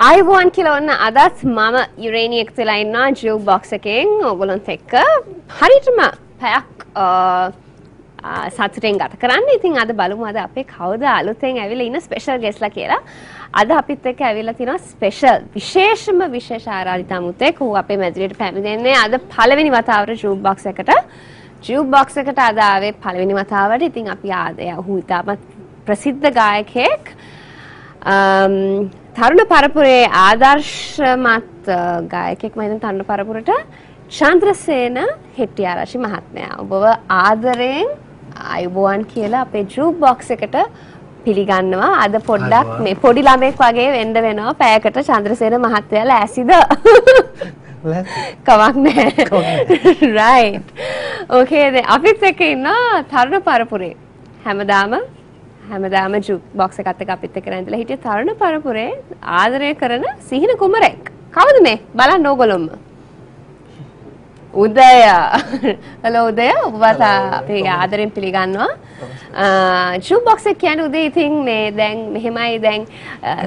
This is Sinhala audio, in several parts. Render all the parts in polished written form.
ආයුබෝවන් කියලා ඔන්න අදත් මම යුරේනි එක්ක වෙලා ඉන්නවා ජූක් බොක්ස් එකෙන් ඕගොල්ලොන්ත් එක්ක හරියටම පැයක් සතුටින් ගත කරන්න. ඉතින් අද බලමු අද අපේ කවුද අලුතෙන් ඇවිල්ලා ඉන්න ස්පෙෂල් ගෙස්ට්ලා කියලා. අද අපිත් එක්ක ඇවිල්ලා තිනවා ස්පෙෂල් විශේෂ ආරාධිත අමුතෙක්. ඌ අපේ මැදිරියට පැමිණෙන්නේ අද පළවෙනි වතාවට ජූක් බොක්ස් එකට. ජූක් බොක්ස් එකට අද ආවේ පළවෙනි වතාවට. ඉතින් අපි ඌ ඉතාමත් ප්‍රසිද්ධ ගායකයෙක්. තරුණ පරපුරේ ආදර්ශමත් ගායකයෙක් මම හිතන තරුණ පරපුරට චන්ද්‍රසේන හෙට්ටිආරච්චි මහත්මයා. ඔබව ආදරයෙන් ආයුබෝවන් කියලා අපේ ජූක් බොක්ස් එකට පිළිගන්නවා. අද පොඩ්ඩක් මේ පොඩි ළමෙක් වගේ වෙන්න වෙනවා. පැයකට චන්ද්‍රසේන මහත්මයා ලෑසිද? කමක් නැහැ. right. okay දැන් අපිත් එක්ක ඉන්න තරුණ පරපුරේ හැමදාම ජූක් බොක්ස් එකත් එක්ක අපිත් එක්ක ඉඳලා හිටිය තරුණ පරපුරේ ආදරය කරන සිහින කුමරෙක්. කවුද මේ? බලන්න ඕගොල්ලොම. උදය. hello උදය. ඔබවත් අපි ආදරෙන් පිළිගන්නවා. ජූක් බොක්ස් එක කියන්නේ උදේ ඉතින් මේ දැන් මෙහෙමයි දැන්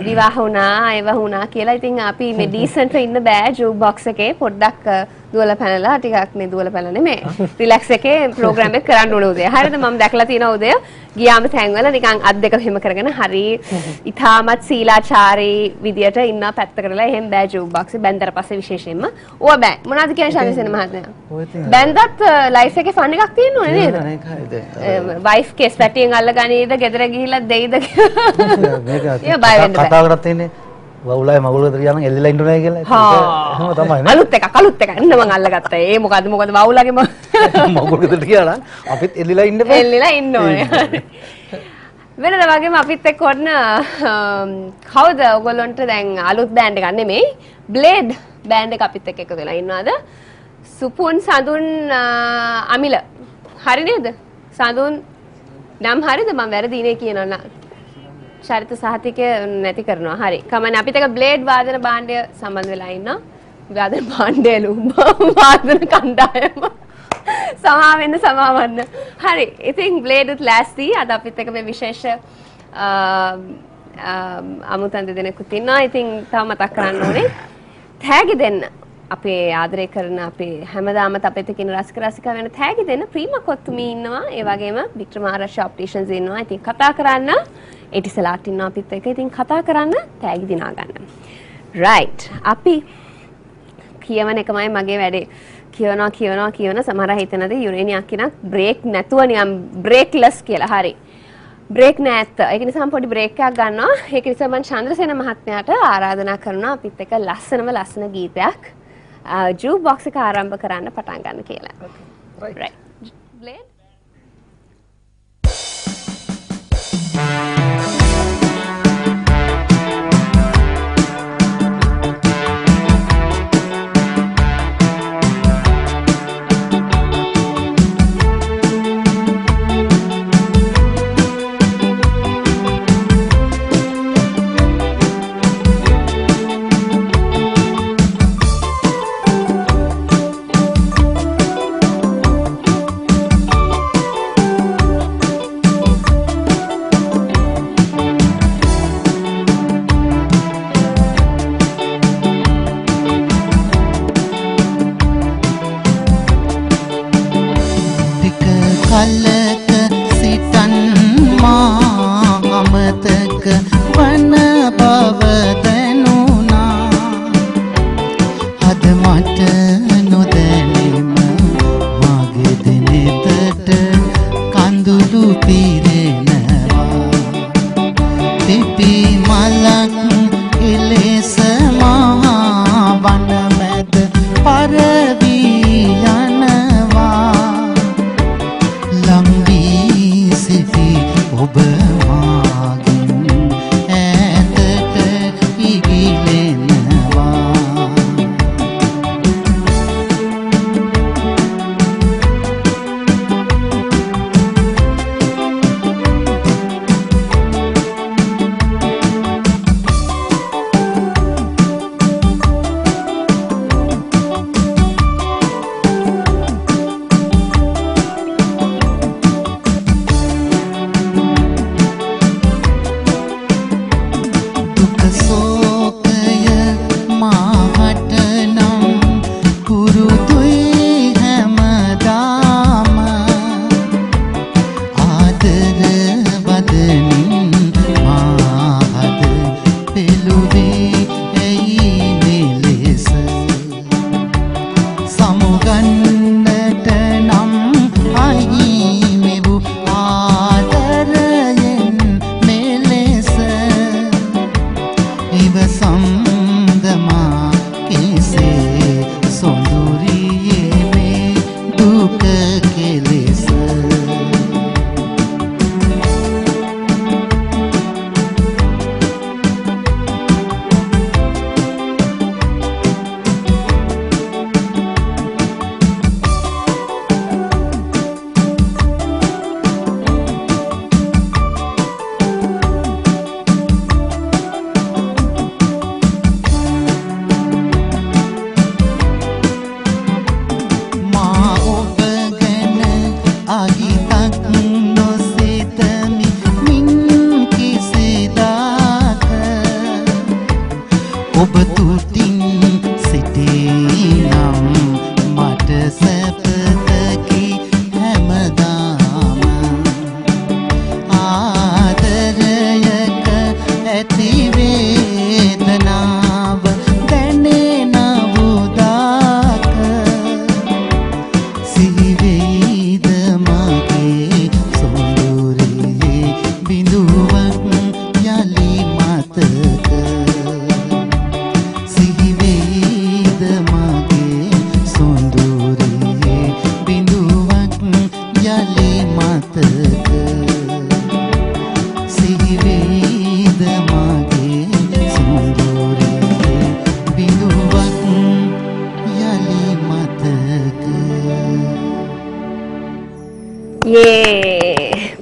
විවාහ වුණා, ඒව වුණා කියලා. ඉතින් අපි මේ ඩීසන්ට් ඉන්න බෑ ජූක් බොක්ස් එකේ පොඩ්ඩක් දුවලා පැනලා ටිකක් මේ දුවලා පැනලා නෙමෙයි. රිලැක්ස් එකේ ප්‍රෝග්‍රෑම් එක කරන්න ඕනේ උදේ. හරිද? මම දැකලා තියෙනවා උදය. ගියාම තැන්වල නිකන් අත් දෙක මෙහෙම කරගෙන හරි ඉතාමත් සීලාචාරී විදියට ඉන්න පැත්තකටලා එහෙම බෑ ජූක් බොක්ස් එක බැන්දර පස්සේ විශේෂයෙන්ම. ඕවා බෑ. මොනවද කියන්නේ ශාන්තිසේන මහත්මයා? බැන්දත් ලයිෆ් එකේ ෆන් එකක් තියෙන්න ඕනේ නේද? වයිෆ් කේස් පැටියෙන් අල්ලගනීද ගෙදර ගිහිල්ලා දෙයිද කියලා. ඒක බය වෙන්න බෑ. කතා කරත් තියෙන්නේ වවුලයි මගුලට යන එල්ලලා ඉන්න නැහැ කියලා. එහෙම තමයි නේ. අලුත් එකක් ඉන්න මං අල්ලගත්තා. ඒ මොකද වවුලගේ මගුල ගෙදරට කියලා අපිත් එල්ලලා ඉන්න බෑ. එල්ලලා ඉන්න ඕනේ. වෙනද වගේම අපිත් එක්ක ඔන්න කවුද ඔයගොල්ලන්ට දැන් අලුත් බෑන්ඩ් එකක් නෙමෙයි බ්ලේඩ් බෑන්ඩ් එක අපිත් එක්ක එකතු වෙලා ඉන්නවාද? සුපුන් සඳුන් අමිල. හරි නේද? සඳුන් නම් හරිද? මම වැරදි නේ කියනවා. චරිත සහතිකය නැති කරනවා. හරි. කමන්නේ අපිත් එක බ්ලේඩ් වාදන භාණ්ඩය සම්බන්ධ වෙලා ඉන්නවා. වාදන භාණ්ඩයලු වාදන කණ්ඩායම. සමාවන්න. හරි. ඉතින් බ්ලේඩ්ත් ලෑස්ති. අද අපිත් එක මේ විශේෂ අමුතන් දෙදෙනෙකුත් ඉන්නවා. ඉතින් තව මතක් කරන්න ඕනේ. තෑගි දෙන්න. අපේ ආදරය කරන අපේ හැමදාමත් අපිත් එක්ක ඉන්න රසිකා වෙන තෑගි දෙන්න ප්‍රීමකොත්තුමී ඉන්නවා. ඒ වගේම වික්‍රමාරච්චි ඔප්ටිෂන්ස් ඉන්නවා. ඉතින් කතා කරන්න එටිසලාට ඉන්නවා අපිත් එක්ක. ඉතින් කතා කරන්න තෑගි දිනා ගන්න. right. අපි කියවන එකමයි මගේ වැඩේ. කියවනවා සමහර අය හිතනද යුරේනියක් කියනක් බ්‍රේක් නැතුව නිකන් බ්‍රේක්ලස් කියලා. හරි. බ්‍රේක් නැත්ත. ඒක නිසා මම පොඩි බ්‍රේක් එකක් ගන්නවා. ඒක නිසා මම චන්ද්‍රසේන මහත්මයාට ආරාධනා කරනවා අපිත් එක්ක ලස්සන ගීතයක් ජූක් බොක්ස් එක ආරම්භ කරන්න පටන් ගන්න කියලා. right. Blade.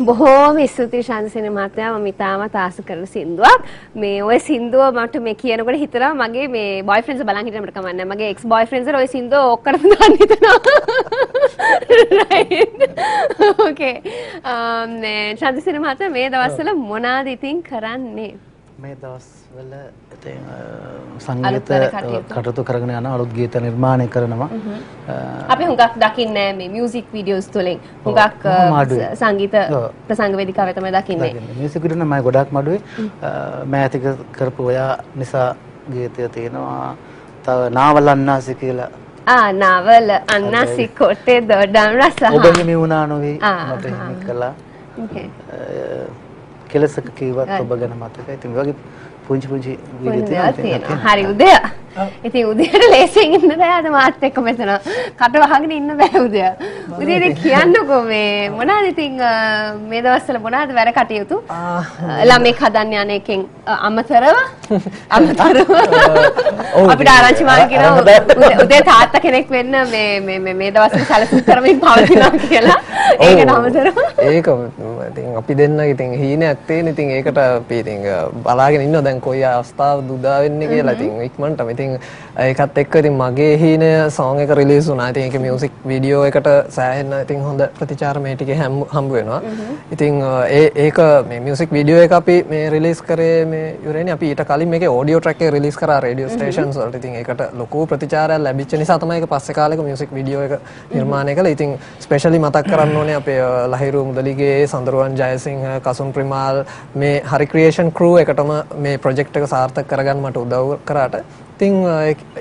බොහෝම ස්තුතියි ශාන්තිසේන මහත්මයා මම ඉතාමත් ආස කරන සින්දුවක් මේ ඔය සින්දුව මට මේ කියනකොට හිතනවා මගේ මේ බොයිෆ්‍රෙන්ඩ්ස් බලන් හිටියට මට කමක් නැහැ මගේ එක්ස් බොයිෆ්‍රෙන්ඩ්ස් ඔය සින්දුව ඔක්කොටම දාන්න හිතනවා රයිට් ඕකේ මේ ශාන්තිසේන මහත්මයා මේ දවස්වල මොනවාද ඉතින් කරන්නේ මේ දවස්වල ඉතින් සංගීත කටයුතු කරගෙන යන අලුත් ගීත නිර්මාණය කරනවා අපි හුඟක් දකින්නේ මේ මියුසික් වීඩියෝස් තුලින් හුඟක් සංගීත ප්‍රසංග වේදිකාවේ තමයි දකින්නේ මියුසික් වීඩියෝ නම් මම ගොඩක් මඩුවේ මෑතික කරපු ඔයා නිසා ගීතය තියෙනවා තව නාවල අන්නාසි කියලා නාවල අන්නාසි කොටේ දොඩම් රස ඔබ හිමි වුණා නොවේ මට හිමි කළා කෙලසක කීවත් ඔබ ගැන මතකයි. ඉතින් මේ වගේ පුංචි වීඩියෝ තියෙනවා. හරි උදය. ඉතින් උදේට ලේසියෙන් ඉන්න බෑ අද මාත් එක්ක මෙතන. කට වහගෙන ඉන්න බෑ උදය. උදේ ඉතින් කියන්නකෝ මේ මොනවාද ඉතින් මේ දවස්වල මොනවාද වැඩ කටයුතු? ළමෙක් හදන්න යන එකෙන් අමතරව අපිට ආරංචි මාන කියනවා උදේ තාත්තා කෙනෙක් වෙන්න මේ දවස්වල සැලසුම් කරමින් පවතිනවා කියලා. ඒකට අමතරව ඒක ඉතින් අපි දෙන්න ඉතින් හීනයක් තියෙන ඉතින් ඒකට අපි ඉතින් බලාගෙන ඉන්නවා දැන් කොයි අවස්ථාවද උදා වෙන්නේ කියලා ඉතින් ඉක්මනටම ඉතින් ඒකත් එක්ක ඉතින් මගේ හීනය සෝං එක රිලීස් වුණා. ඉතින් ඒකේ මියුසික් වීඩියෝ එකට සෑහෙන ඉතින් හොඳ ප්‍රතිචාර මේ ටිකේ හම්බ වෙනවා. ඉතින් ඒක මේ මියුසික් වීඩියෝ එක අපි මේ රිලීස් කරේ මේ යුරේනි අපි ඊට කලින් මේකේ ඔඩියෝ ට්‍රැක් එක රිලීස් කරා රේඩියෝ ස්ටේෂන්ස් වලට. ඉතින් ඒකට ලොකු ප්‍රතිචාරයක් ලැබිච්ච නිසා තමයි ඒක පස්සේ කාලෙක මියුසික් වීඩියෝ එක නිර්මාණය කළා. ඉතින් ස්පෙෂලි මතක් කරන්න ඕනේ අපේ ලහිරු මුදලිගේ සඳරුවන් ජයසිංහ කසුන් ප්‍රිමාල් මේ හරි ක්‍රියේෂන් ක්‍රූ එකටම මේ ප්‍රොජෙක්ට් එක සාර්ථක කරගන්න මට උදව් කරාට ඉතින්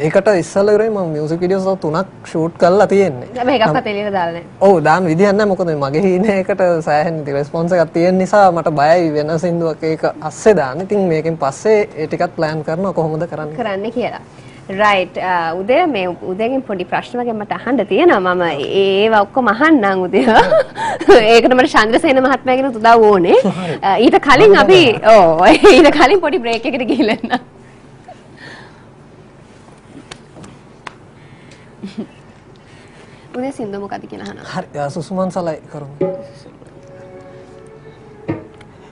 ඒකට ඉස්සෙල්ලා ඉවරයි මම මියුසික් වීඩියෝස් 3ක් ෂූට් කරලා තියෙන්නේ. හැබැයි එකක්වත් එළියට දාලා නැහැ. ඔව් දාන්න විදියක් නැහැ මොකද මගේ හීනයකට සෑහෙන රෙස්පොන්ස් එකක් තියෙන නිසා මට බයයි වෙන සින්දුවක් ඒක අස්සේ දාන්න. ඉතින් මේකෙන් පස්සේ ඒ ටිකත් ප්ලෑන් කරනවා කොහොමද කරන්නේ කියලා. රයිට් උදේ මේ උදේගෙන් පොඩි ප්‍රශ්න වගේ මට අහන්න තියෙනවා මම ඒවා ඔක්කොම අහන්නම් උදේ ඒකට මට චන්ද්‍රසේන මහත්මයාගෙන් උදව් ඕනේ ඊට කලින් අපි ඊට කලින් පොඩි බ්‍රේක් එකකට ගිහලා එන්න උදේ සින්දු මොකද කියලා අහනවා හරි සුසුමන් සලයි කරමු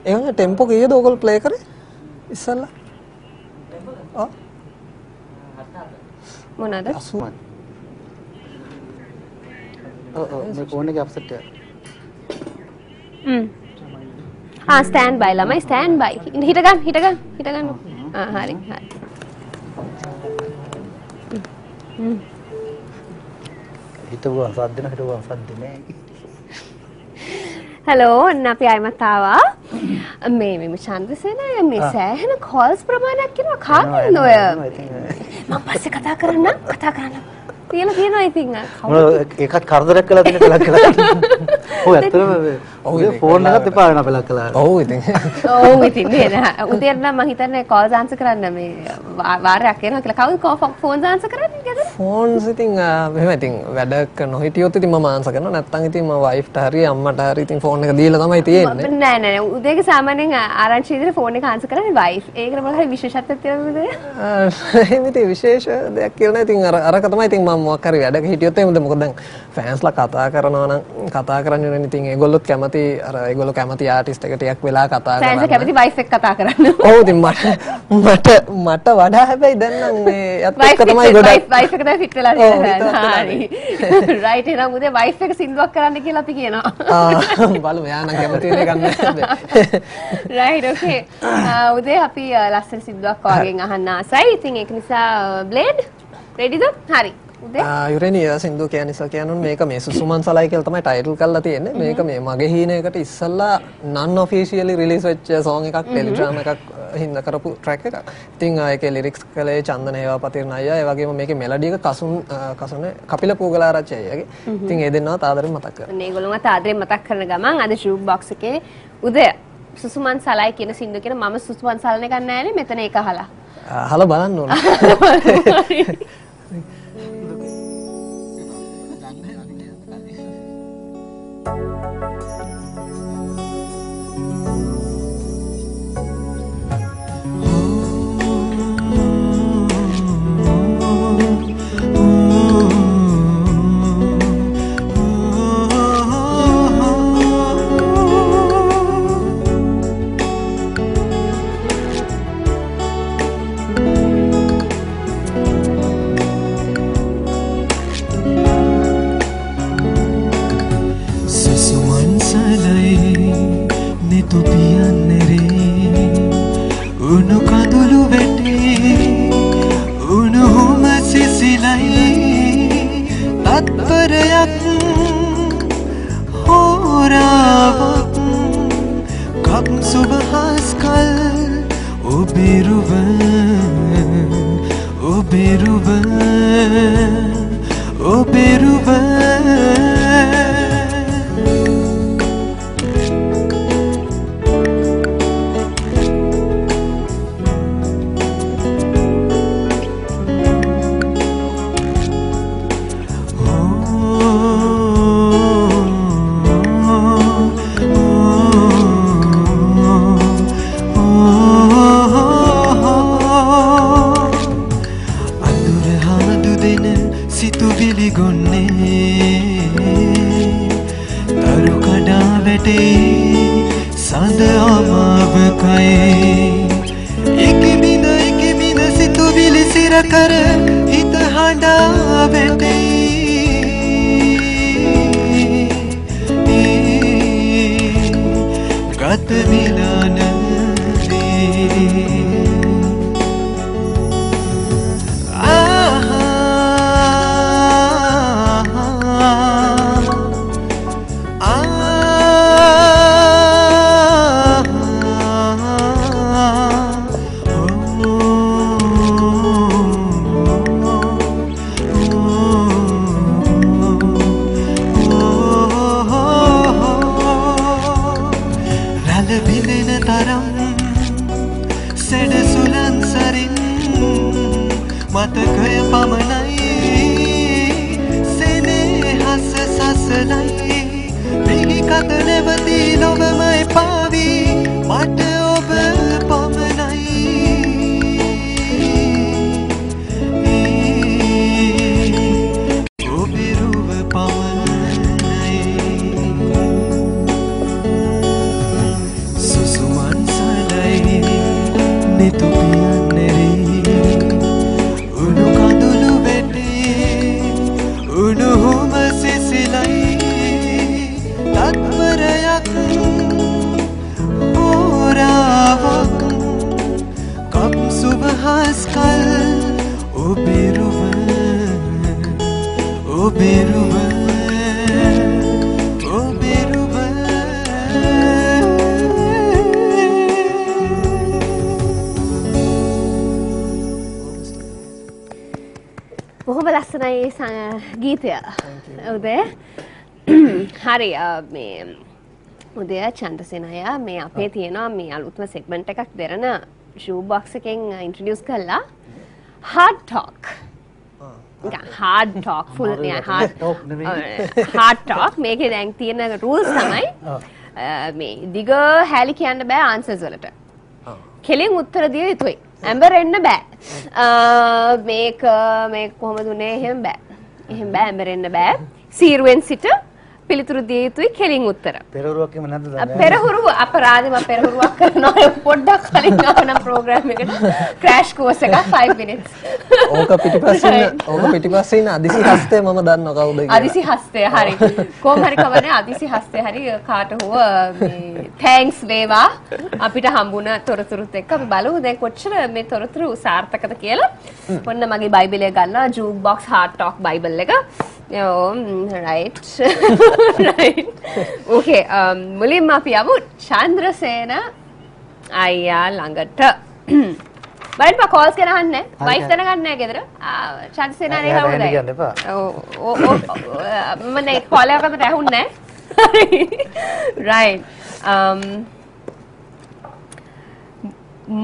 එහෙනම් ටෙම්පෝ කීයද ඔයගොල්ලෝ ප්ලේ කරේ ඉස්සල්ලා ටෙම්පෝ මොනවාද? 80. මේ ෆෝන් එකේ අප්සෙට් එක. ස්ටෑන්ඩ් බයි ළමයි ස්ටෑන්ඩ් බයි. හිට ගන්න. හරි. හිතුවා සද්ද නෑ. හලෝ අපි ආයමත් ආවා මේ චන්ද්‍රසේන මේ සෑහෙන කෝල්ස් ප්‍රමාණයක් කියනවා කාගෙන්ද ඔය මම පස්සේ කතා කරන්න තියෙනවා ඉතින් ඒකත් කරදරයක් කළා දෙන කලක් කළා ඔව් ඇත්තටම ඔව් ෆෝන් එකත් එපා වෙන අපලක් කළා ඔව් ඉතින් නේද උදේට නම් මම හිතන්නේ කෝල්ස් ආන්සර් කරන්න මේ වාරයක් එනවා කියලා කවුද ෆෝන්ස් ආන්සර් කරන්නේ ගෙදර ෆෝන්ස් ඉතින් මෙහෙම ඉතින් වැඩක් නොහිටියොත් ඉතින් මම ආන්සර් කරනවා නැත්නම් ඉතින් මම වයිෆ්ට හරි අම්මට හරි ඉතින් ෆෝන් එක දීලා තමයි තියෙන්නේ නෑ උදේගේ සාමාන්‍යයෙන් ආරංචි විදිහට ෆෝන් එක ආන්සර් කරන්නේ වයිෆ් ඒකට මොකද හරි විශේෂත්වයක් තියෙනවද එහෙම ඉතින් විශේෂ දෙයක් කියලා නෑ ඉතින් අරක තමයි ඉතින් මම මොකක් හරි වැඩක හිටියොත් එහෙමද මොකද දැන් ෆෑන්ස්ලා කතා කරනවා නම් කතා කරන්නේ වෙන ඉතින් ඒගොල්ලොත් කැමති අර ඒගොල්ලෝ කැමති ආටිස්ට් එක ටිකක් වෙලා කතා කරනවා ෆෑන්ස් කැමති වයිෆ් එක්ක කතා කරන්න ඔව් ඉතින් මට වඩා හැබැයි දැන් නම් මේ යත් එක්ක තමයි ගොඩක් වයිෆ් එක තමයි ෆිට වෙලා තියෙන්නේ හරි රයිට් එහෙනම් උදේ වයිෆ් එක සින්දුවක් කරන්න කියලා අපි කියනවා බලමු යා නම් කැමති වෙන්නේ ගන්න රයිට් ඕකේ උදේ අපි ලස්සන සින්දුවක් වගේ අහන්න ආසයි ඉතින් ඒක නිසා බ්ලේඩ් රෙඩිද හරි යුරේනි සින්දු කියන්නේ කියනොත් මේක මේ සුසුමන් සලයි කියලා තමයි ටයිටල් කරලා තියෙන්නේ මේක මේ මගේ හීනයකට ඉස්සල්ලා non officially release වෙච්ච song එකක් ටෙලිග්‍රෑම් එකක් හින්දා කරපු track එකක්. ඉතින් ඒකේ lyrics කලේ චන්දන හේවාපතිරණ අයියා ඒ වගේම මේකේ melody එක කසුනේ කපිල පූගලාරච්චි අයියාගේ. ඉතින් ඒ දෙන්නවත් ආදරෙන් මතක් කරනවා. මේගොල්ලෝවත් ආදරෙන් මතක් කරන ගමන් අද ජූක් බොක්ස් එකේ උදේ සුසුමන් සලයි කියන සින්දු කියන මම සුසුමන් සලන එකක් නෑනේ මෙතන ඒක අහලා. අහලා බලන්න ඕන. උණු කඳුළු වැටේ උණුහුම සිසිලයි තත්පරයක් හෝරාවක් කප් සුබහස් කල් ඔබෙරුව ඔබෙරුව ඔබෙරුව कर हित हांडा बैठे गत मिलन रे මතකය පමණයි සෙනෙහස සසලයි පිහි කත නැවතී නොවමයි පාවී මට ඔබ පමණයි ඔබෙරුව පමණයි සුසුමන් සලයි නිතුපියන් නෙරී උණුහුම සිසිලයි තත්පරයක් හෝරාවක් කප් සුබහස් කල් ඔබෙරුව ඔබෙරුව ඔබෙරුව බොහොම ලස්සනයි ගීතය. උදේ හරි මේ උදේ චන්ද්‍රසේන අය මේ අපේ තියෙනවා මේ අලුත්ම සෙග්මන්ට් එකක් දෙරන ෂූ බොක්ස් එකෙන් ඉන්ට්‍රොඩියුස් කළා hard talk. hard talk full hard talk මේකේ දැන් තියෙන rules තමයි මේ දිග හැලි කියන්න බෑ answers වලට. කෙලින් උත්තර දිය යුතුයි. ඇඹරෙන්න බෑ. මේක කොහොමද උනේ එහෙම බෑ. එහෙම බෑ ඇඹරෙන්න බෑ. සීරුවෙන් සිට පිළිතුරු දිය යුතුයි කෙලින් උත්තර. පෙරහුරුවක් එහෙම නැද්ද? පෙරහුරුව අපරාධෙම පෙරහුරුවක් කරනවා පොඩ්ඩක් කලින් ආවනම් ප්‍රෝග්‍රෑම් එකට ක්‍රෑෂ් කෝස් එකක් 5 minutes. ඕක පිටිපස්සේ ඉන්න අදිසි හස්තය මම දන්නවා කවුද කියලා. අදිසි හස්තය හරි. කොහොම හරි කවන්නේ අදිසි හස්තය හරි කාට හෝ මේ තෑන්ක්ස් වේවා අපිට හම්බුණ තොරතුරුත් එක්ක අපි බලමු දැන් කොච්චර මේ තොරතුරු සාර්ථකද කියලා. ඔන්න මගේ බයිබලය ගන්නවා ජූක් බොක්ස් හાર્ට් ටොක් බයිබල් එක. right right okay මුලින්ම අපි යමු චන්ද්‍රසේන අයියා ළඟට බලන්න කෝල්ස් කරන්නේ වයිෆ් දැනගන්නේ නැහැ ගෙදර චන්ද්‍රසේන අනේ හවුදයි ඔව් මම නේ කෝල් එකකට ඇහුන්නේ නැහැ right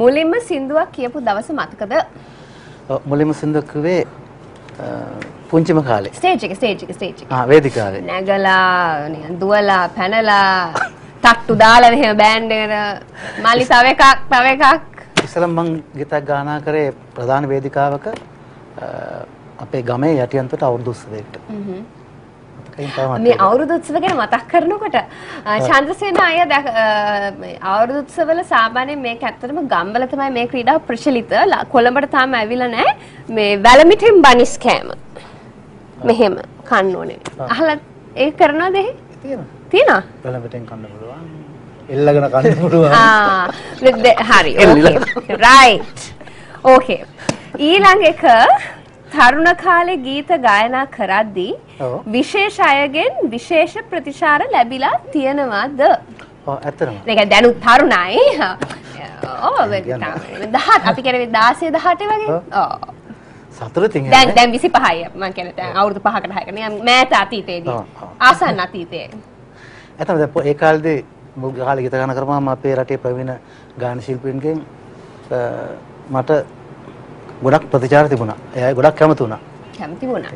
මුලින්ම සින්දුවක් කියපු දවස මතකද මුලින්ම සින්දුවක් කිව්වේ පුංචිම කාලේ ස්ටේජ් එක වේදිකාවේ නැගලා නිකන් දුවලා පැනලා තට්ටු දාලා එහෙම බෑන්ඩ් එකට මල්ලි තව එකක් ඉස්සෙල්ලා මං ගීතයක් ගානා කරේ ප්‍රධාන වේදිකාවක අපේ ගමේ යටියන්තට අවුරුදු උත්සවයකට මේ අවුරුදු උත්සව ගැන මතක් කරනකොට චන්ද්‍රසේන අයියා අවුරුදු උත්සවවල සාමාන්‍යයෙන් මේක ඇත්තටම ගම්වල තමයි මේ ක්‍රීඩාව ප්‍රචලිත කොළඹට තාම ඇවිල්ලා නැහැ මේ වැලමිටින් බනිස් කෑම මෙහෙම කන්න ඕනේ අහලා ඒක කරනවද එහෙ තියෙනවා වැලමිටින් කන්න පුළුවන් එල්ලගෙන කන්න පුළුවන්. හරි. ඕකේ. රයිට්. ඕකේ. ඊළඟ එක තරුණ කාලේ ගීත ගායනා කරද්දී විශේෂ අයගෙන් විශේෂ ප්‍රතිචාර ලැබිලා තියෙනවද? ඔව් ඇත්තටම. ඒක දැනුත් තරුණයි. ඔව් 10 අපි කියන්නේ 16 18 වගේ. ඔව්. සතුටින් දැන් 25යි මම කියන්නේ දැන් අවුරුදු 5කට 6කට නිකන් මෑත අතීතයේදී ආසන්න අතීතයේ. ඇත්තම දැන් ඒ කාලේදී මුල් කාලේ ගීත ගාන කරපුවාම අපේ රටේ ප්‍රවීණ ගායන ශිල්පීන්ගෙන් මට ගොඩක් ප්‍රතිචාර තිබුණා. එයා ගොඩක් කැමති වුණා. කැමති වුණා.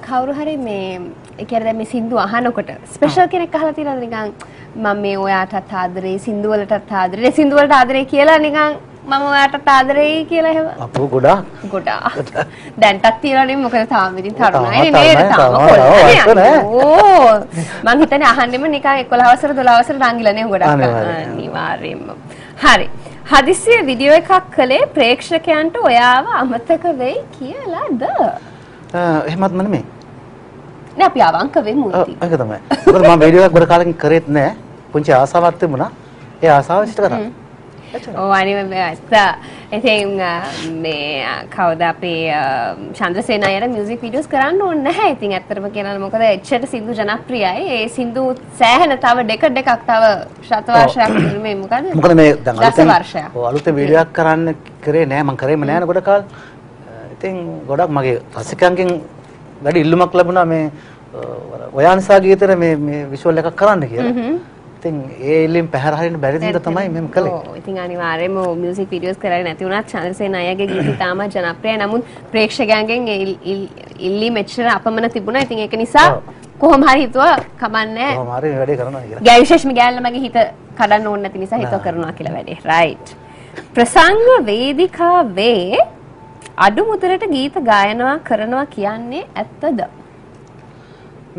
කවුරු හරි මේ ඒ කියන්නේ දැන් මේ සින්දු අහනකොට ස්පෙෂල් කෙනෙක් අහලා තියෙනවද නිකන් මම මේ ඔයාටත් ආදරේ සින්දු වලටත් ආදරේ සින්දු වලට ආදරේ කියලා නිකන් මම ඔයාටත් ආදරේ කියලා එහෙම අපෝ ගොඩක් දැන්ටත් තියනනේ මොකද තාම ඉතින් තරුණයි නේද තාම කොල්ලනේ ඕ මං හිතන්නේ අහන්නෙම නිකන් 11 වසර 12 වසර රංගිලානේ ගොඩක් අනිවාර්යයෙන්ම හරි හදිස්සියේ වීඩියෝ එකක් කළේ ප්‍රේක්ෂකයන්ට ඔයාව අමතක වෙයි කියලාද එහෙමත් නෙමෙයි නෑ අපි අවංක වෙමු ඉතින් ඒක තමයි මොකද මම වීඩියෝ එකක් ගොඩ කාලෙකින් කරේත් නෑ පුංචි ආසාවක් තිබුණා ඒ ආසාව ඉෂ්ට කරා Oh, anyway, ඉතින් මේ කවුද අපේ චන්ද්‍රසේන අයියට මියුසික් වීඩියෝස් කරන්න ඕනේ නැහැ. ඉතින් ඇත්තටම කියනවා මොකද එච්චර සින්දු ජනප්‍රියයි. ඒ සින්දු සෑහෙන තව ඩෙකඩ් එකක් තව ශත වර්ෂයක් මේ මොකද මේ දැන් අලුතෙන් වීඩියෝ එකක් කරන්න කරේ නෑ මම කරේම නෑ නේ ගොඩ කාල. ඉතින් ගොඩක් මගේ රසිකයන්ගෙන් වැඩි ඉල්ලුමක් ලැබුණා මේ ඔයා නිසා ගීතේ මේ විෂුවල් එකක් කරන්න කියලා. ඉතින් ඒ ඉල්ලීම් පැහැර හරින්න බැරි දින්ද තමයි මම කළේ. ඔව් ඉතින් අනිවාර්යයෙන්ම මියුසික් වීඩියෝස් කරලා නැති වුණත් චන්ද්‍රසේන අයියාගේ ගීත තාම ජනප්‍රියයි. නමුත් ප්‍රේක්ෂකයන්ගෙන් ඉල්ලීම් මෙච්චර අපමණ තිබුණා. ඉතින් ඒක නිසා කොහොම හරි හිතුවා කමන්නේ. කොහොම හරි මේ වැඩේ කරනවා කියලා. ගෑ විශේෂම ගෑල්ල මගේ හිත කඩන්න ඕනේ නැති නිසා හිතුවා කරනවා කියලා වැඩේ. රයිට්. ප්‍රසංග වේදිකාවේ අඩු මුදලට ගීත ගායනා කරනවා කියන්නේ ඇත්තද?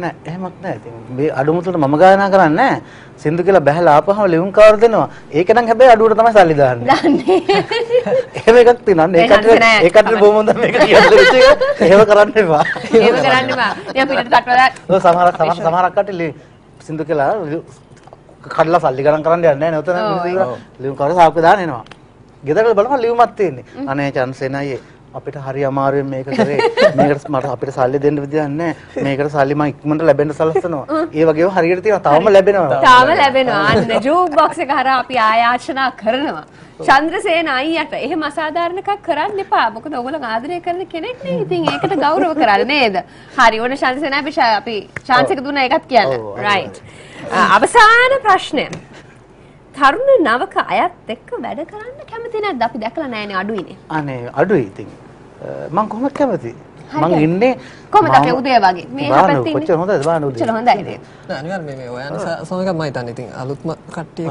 නෑ එහෙමත් නෑ. ඉතින් මේ අඩු මුදලට මම ගායනා කරන්නේ නෑ. සින්දු කියලා බහැලා ආපහම ලියුම් කවර දෙනවා. ඒක නම් හැබැයි අඩුවට තමයි සල්ලි දාන්නේ. එහෙම එකක් තියෙනවා. ඒකට බොහොම හොඳ මේක කියලා දෙච්ච එක. එහෙම කරන්න එපා. එහෙම කරන්න එපා. දැන් පිටට තටවලා ඔය සමහරක් කට්ටිය සින්දු කියලා කඩලා සල්ලි ගණන් කරන්න යන්නේ නෑ නේ. උතන ලියුම් කවර සාප්පේ දාන්න එනවා. ගෙදර බලපන් ලියුමක් තියෙන්නේ. අනේ චන්සේන අයියේ අපිට හරි අමාරුවෙන් මේක කරේ මේකට මට අපිට සල්ලි දෙන්න විදියක් නැහැ මේකට සල්ලි මම ඉක්මනට ලැබෙන්න සලස්වනවා ඒ වගේම හරියට තියෙනවා තාම ලැබෙනවා අන්න ජූක් බොක්ස් එක හරහා අපි ආයාචනා කරනවා චන්ද්‍රසේන අයියට එහෙම අසාධාරණ එකක් කරන්න එපා මොකද ඔයගොල්ලෝ ආදරය කරන කෙනෙක් නේ ඉතින් ඒකට ගෞරව කරන්න නේද හරි ඕන චන්ද්‍රසේන අපි chance එක දුන්නා ඒකත් කියන්න රයිට් අවසාන ප්‍රශ්නය තරුණ නවක අයත් එක්ක වැඩ කරන්න කැමති නැද්ද අපි දැකලා නැහැනේ අඩුයිනේ අනේ අඩුයි ඉතින් මම කොහොමද කැමති මං ඉන්නේ කොහමද අපේ උදේ වගේ මේ හැපැත්තේ ඉන්නේ කොච්චර හොඳද බලන්න උදේ කොච්චර හොඳයිද නෑ අනිවාර්යයෙන් මේ ඔයන සමග මම හිතන්නේ ඉතින් අලුත්ම කට්ටිය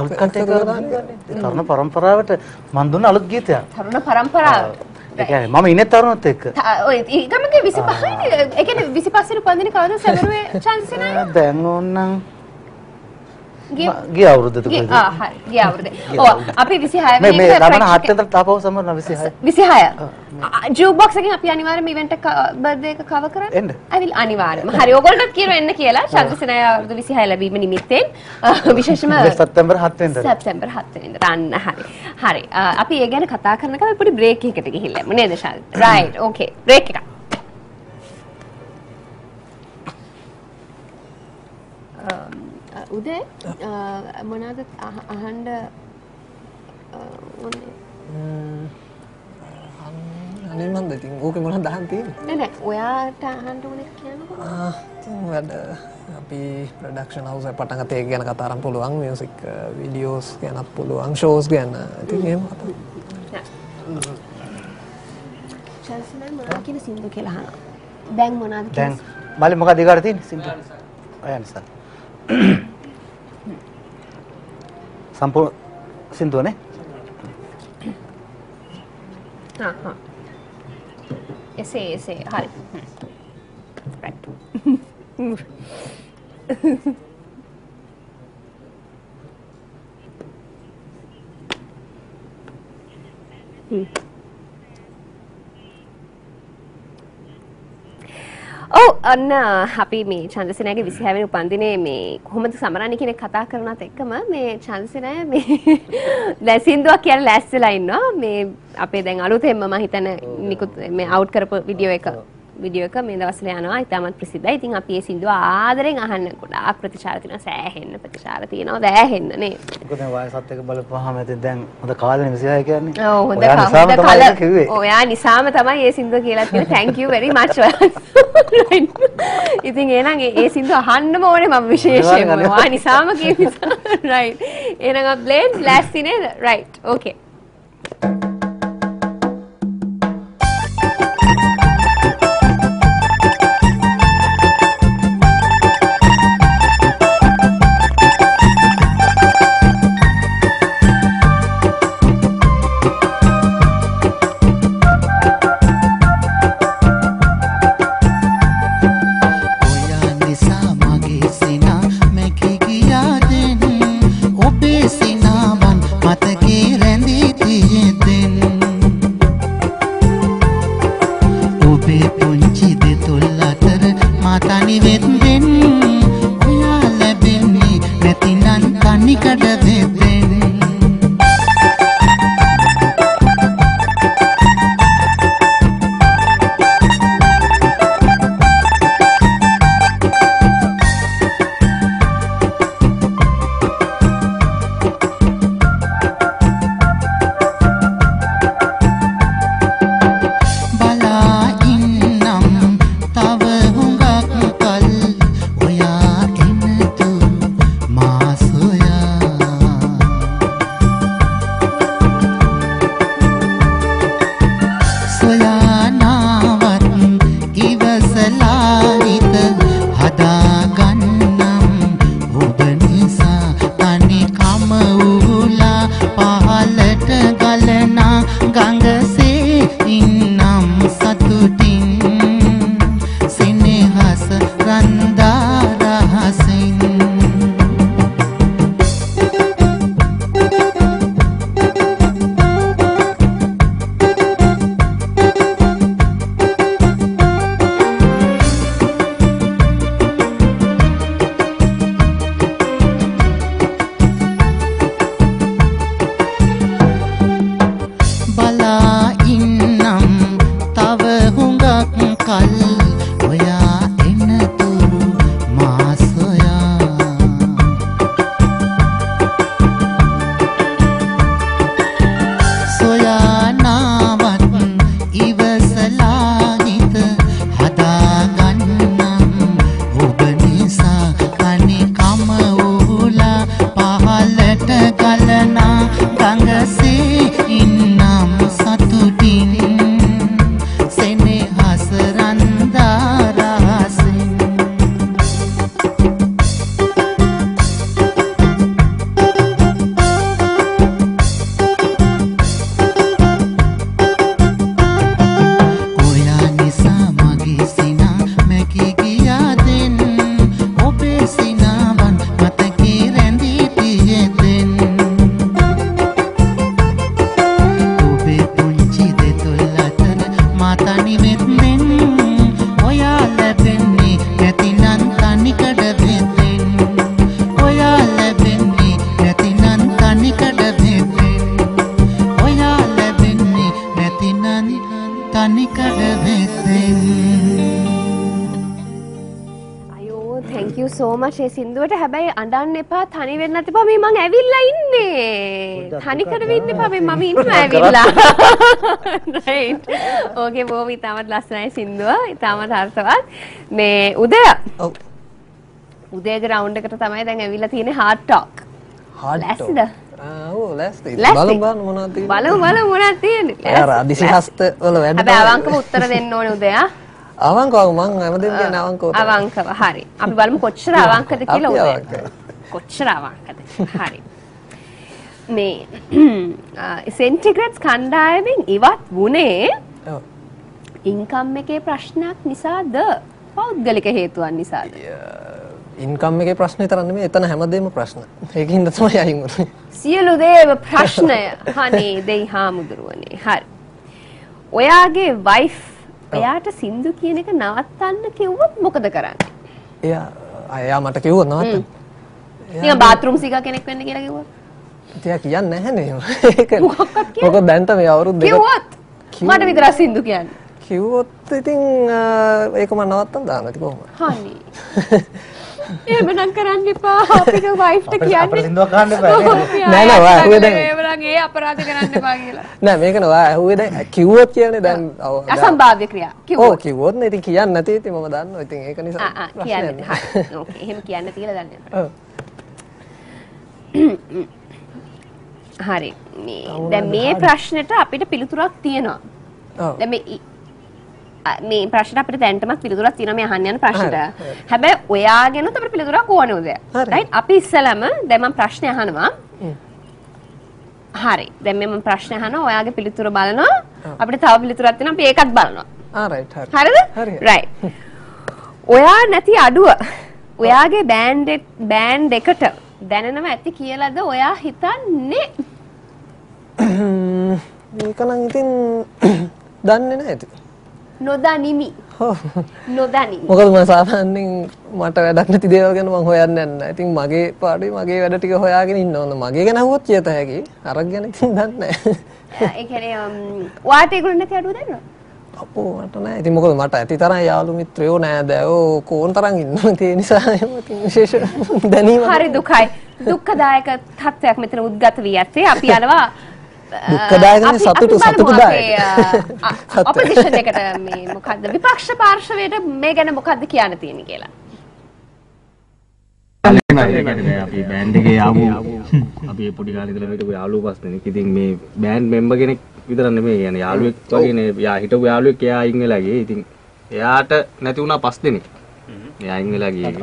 තරුණ පරම්පරාවට මන් දුන්න අලුත් ගීතයක් තරුණ පරම්පරාව ඒ කියන්නේ මම ඉන්නේ තරුණත් එක්ක ඔය ගමගේ 25යි ඒ කියන්නේ 25 උපන්දිනේ කවුද සැමරුවේ chance නෑ දැන් ඕනනම් ගිය අවුරුද්දට කොහෙද හරි ගිය අවුරුද්දේ ඔව් අපි 26 වෙනි මේ රමණ හත්වෙනිදා තාපව සමරන 26 ජූක් බොක්ස් එකෙන් අපි අනිවාර්යයෙන්ම ඉවෙන්ට් එක බර්ත්ඩේ එක කවර් කරන්න එන්න අවිල් අනිවාර්යයෙන්ම හරි ඔයගොල්ලන්ට කියනවා එන්න කියලා චන්ද්‍රසේන අවුරුදු 26 ලැබීම නිමිත්තෙන් විශේෂම සැප්තැම්බර් 7 වෙනිදා සැප්තැම්බර් 7 වෙනිදා අන්න හරි අපි ඒ ගැන කතා කරනකම් පොඩි බ්‍රේක් එකකට ගිහිල්ලා යමු නේද ශාල් රයිට් ඕකේ බ්‍රේක් එක උදේ මොනවාද අහන්න ඕනේ අනේ මන්ද ඉතින් ඕකේ මොනවද අහන්න තියෙන්නේ නෑ ඔයාට අහන්න ඕනේ කියනකො ඉතින් වැඩ අපි ප්‍රොඩක්ෂන් හවුස් එක පටන් ගත්ත ඒක ගැන කතා කරන්න පුළුවන් මියුසික් වීඩියෝස් ගැනත් පුළුවන් ෂෝස් ගැන ඉතින් එහෙම කතා චන්සලර් මොනවද කියන සින්දු කියලා අහනවා දැන් මොනවද දැන් මල්ලි මොකද ඊගාට තියෙන්නේ සින්දු අයන්සා සම්පූර්ණ සින්දුවනේ එසේ හරි right ඔව් අන්න අපි මේ චන්ද්‍රසේනාගේ 26 වෙනි උපන්දිනේ මේ කොහොමද සමරන්නේ කියන කතා කරනත් එක්කම මේ චන්ද්‍රසේනා මේ දැන් සින්දුවක් කියන ලෑස්තිලා ඉන්නවා මේ අපේ දැන් අලුතෙන්ම මම හිතන්නේ නිකුත් මේ අවුට් කරපු වීඩියෝ එක මේ දවස්වල යනවා ඉතාමත් ප්‍රසිද්ධයි. ඉතින් අපි මේ සින්දුව ආදරෙන් අහන්න ගොඩාක් ප්‍රතිචාර තියෙනවා. සෑහෙන්න ප්‍රතිචාර තියෙනවා. දැහැහෙන්න නේ. මොකද වයසත් එක බලපුවාම දැන් හොඳ කාලේ 26 කියන්නේ. ඔව් හොඳ කාලේ. ඔයා නිසාම තමයි මේ සින්දුව කියලා තියෙන්නේ. thank you very much. ඉතින් එහෙනම් මේ සින්දුව අහන්නම ඕනේ මම විශේෂයෙන්ම. ඔයා නිසාම කියන නිසා. right. එහෙනම් blame last scene right. okay. ඒ සින්දුවට හැබැයි අඬන්න එපා තනි වෙන්නත් එපා මේ මං ඇවිල්ලා ඉන්නේ තනිකර වෙන්න එපා මේ මම ඉන්නවා ඇවිල්ලා right ඕකේ බොහොම ඉතාමත් ලස්සනයි සින්දුව ඉතාමත් අර්ථවත් මේ උදය ඔව් උදේගේ රවුන්ඩ් එකට තමයි දැන් ඇවිල්ලා තියෙන්නේ hard talk ලැස්තිද ඔව් ලැස්ති බලමු මොනවද තියෙන්නේ අර අදිසිහස්ත වල වැඩ හැබැයි අවංකව උත්තර දෙන්න ඕනේ උදයා අවංකව මං හැමදේම කියන්නේ අවංකව හරි අපි බලමු කොච්චර අවංකද කියලා උදේ කොච්චර අවංකද හරි මේ සෙන්ටිග්‍රේඩ්ස් කණ්ඩායමෙන් ඉවත් වුණේ ඉන්කම් එකේ ප්‍රශ්නයක් නිසාද පෞද්ගලික හේතුවක් නිසාද ඉන්කම් එකේ ප්‍රශ්න විතර නෙමෙයි එතන හැමදේම ප්‍රශ්න ඒකින්ද තමයි අයින් වුනේ සියලු දේම ප්‍රශ්නය හනේ දෙයි හාමුදුරුවනේ හරි ඔයාගේ වයිෆ් එයාට සින්දු කියන එක නවත්තන්න කිව්වොත් මොකද කරන්නේ? එයා මට කිව්වොත් නවත්තන්න. නිකන් බාත්රූම් සිගා කෙනෙක් වෙන්න කියලා කිව්වොත්. එයා කියන්නේ නැහැනේ. ඒක මොකද දැන්ට මේ අවුරුදු දෙක කිව්වොත් මට විතරක් සින්දු කියන්නේ. කිව්වොත් ඉතින් ඒක මම නවත්තන්න දාන්න ඉතින් කොහොමද? හරි. එහෙමනම් කරන්න එපා. අපිට වයිෆ්ට කියන්නේ. අපිට සින්දුවක් ගන්න එපා නේද? නෑ නෑ ඔයා ඇහුවේ දැන්. එහෙමනම් ඒ අපරාධ කරන්න එපා කියලා. නෑ මේක නෑ ඔයා ඇහුවේ දැන් කිව්වොත් කියන්නේ දැන් අසම්භාව්‍ය ක්‍රියා. කිව්වොත්. ඔව් කිව්වොත් නේ ඉතින් කියන්නේ නැති ඉතින් මම දන්නවා. ඉතින් ඒක නිසා කියන්නේ. හරි. ඕකේ. එහෙම කියන්න තියලා දන්නේ නැහැ. ඔව්. හරි. දැන් මේ ප්‍රශ්නෙට අපිට පිළිතුරක් තියෙනවා. ඔව්. දැන් මේ ප්‍රශ්නට අපිට දැන්ටමත් පිළිතුරක් තියෙනවා මේ අහන්න යන ප්‍රශ්නට. හැබැයි ඔයාගෙනුත් අපිට පිළිතුරක් ඕන උදේ. රයිට්? අපි ඉස්සලම දැන් මම ප්‍රශ්නේ අහනවා. හරි. දැන් මම ප්‍රශ්නේ අහනවා ඔයාගේ පිළිතුර බලනවා. අපිට තව පිළිතුරක් තියෙනවා අපි ඒකත් බලනවා. රයිට් හරි. හරිද? රයිට්. ඔයා නැති අඩුව ඔයාගේ බෑන්ඩ් එකට දැනෙනවා ඇති කියලාද ඔයා හිතන්නේ? මේක නම් ඉතින් දන්නේ නැහැ ඉතින්. නොදනිමි. නොදනිමි. මොකද මම සාමාන්‍යයෙන් මට වැඩක් නැති දේවල් ගැන මම හොයන්නේ නැහැ. ඉතින් මගේ පාඩුවේ මගේ වැඩ ටික හොයාගෙන ඉන්න ඕන. මගේ ගැන අහුවොත් කියත හැකි. අරක් ගැන ඉතින් දන්නේ නැහැ. ඒ කියන්නේ ඔයාට ඒගොල්ලෝ නැති අඩුව දැනනවා? අපෝ මට නෑ. ඉතින් මොකද මට ඇති තරම් යාළු මිත්‍රයෝ නෑදෑයෝ කෝන් තරම් ඉන්නවා. ඒ නිසා ඉතින් විශේෂ දැනීමක්. හරි දුකයි. දුක්ඛදායක තත්ත්වයක් මෙතන උද්ගත වී ඇත්තේ. අපි යනවා දුක්ඛදායකනේ සතුටුදායක. ඔපොසිෂන් එකට මේ මොකද්ද විපක්ෂ පාර්ශවයට මේ ගැන මොකද්ද කියන්න තියෙන්නේ කියලා. අපි බෑන්ඩ් එකේ ආපු අපි පොඩි කාලේ ඉඳලා හිටපු යාළුවෝ පස් දෙනෙක්. ඉතින් මේ බෑන්ඩ් මෙම්බර් කෙනෙක් විතර නෙමෙයි. يعني යාළුවෙක් වගේනේ. යා හිටපු යාළුවෙක් එයා අයින් වෙලා ගියේ. ඉතින් එයාට නැති වුණා 5 දෙනෙක්. එයා අයින් වෙලා ගියේ.